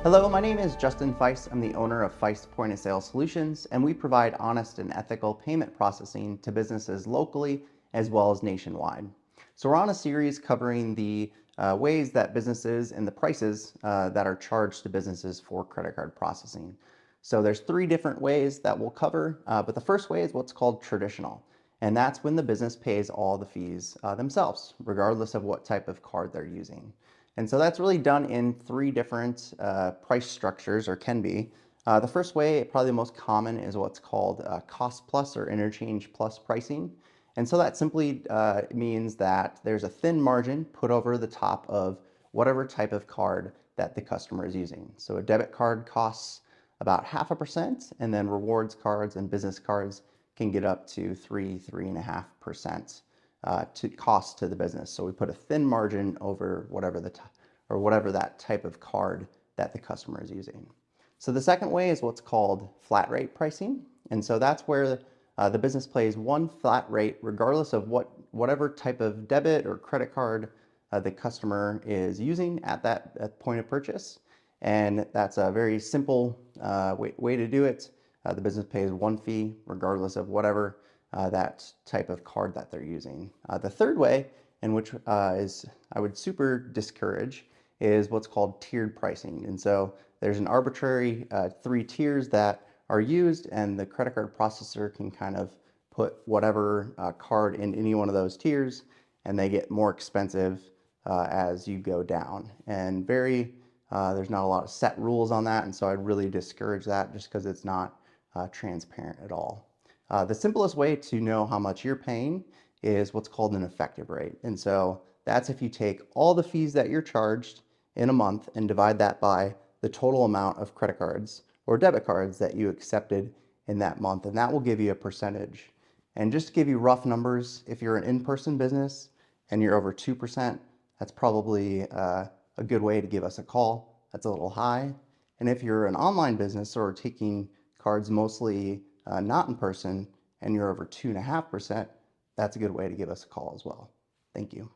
Hello, my name is Justin Feist. I'm the owner of Feist Point of Sale Solutions, and we provide honest and ethical payment processing to businesses locally as well as nationwide. So we're on a series covering the ways that businesses and the prices that are charged to businesses for credit card processing. So there's three different ways that we'll cover, but the first way is what's called traditional. And that's when the business pays all the fees themselves, regardless of what type of card they're using. And so that's really done in three different price structures, or can be. The first way, probably the most common, is what's called cost plus or interchange plus pricing. And so that simply means that there's a thin margin put over the top of whatever type of card that the customer is using. So a debit card costs about 0.5%, and then rewards cards and business cards can get up to 3.5% to cost to the business. So we put a thin margin over whatever that type of card that the customer is using. So the second way is what's called flat rate pricing. And so that's where the business pays one flat rate regardless of whatever type of debit or credit card the customer is using at that point of purchase. And that's a very simple way to do it. The business pays one fee regardless of whatever that type of card that they're using. The third way, and which is I would super discourage, is what's called tiered pricing. And so there's an arbitrary three tiers that are used, and the credit card processor can kind of put whatever card in any one of those tiers, and they get more expensive as you go down. And there's not a lot of set rules on that, and so I'd really discourage that just because it's not transparent at all. The simplest way to know how much you're paying is what's called an effective rate. And so that's if you take all the fees that you're charged in a month and divide that by the total amount of credit cards or debit cards that you accepted in that month, and that will give you a percentage. And just to give you rough numbers, if you're an in-person business and you're over 2%, that's probably a good way to give us a call. That's a little high. And if you're an online business or taking cards mostly not in person and you're over 2.5%, that's a good way to give us a call as well. Thank you.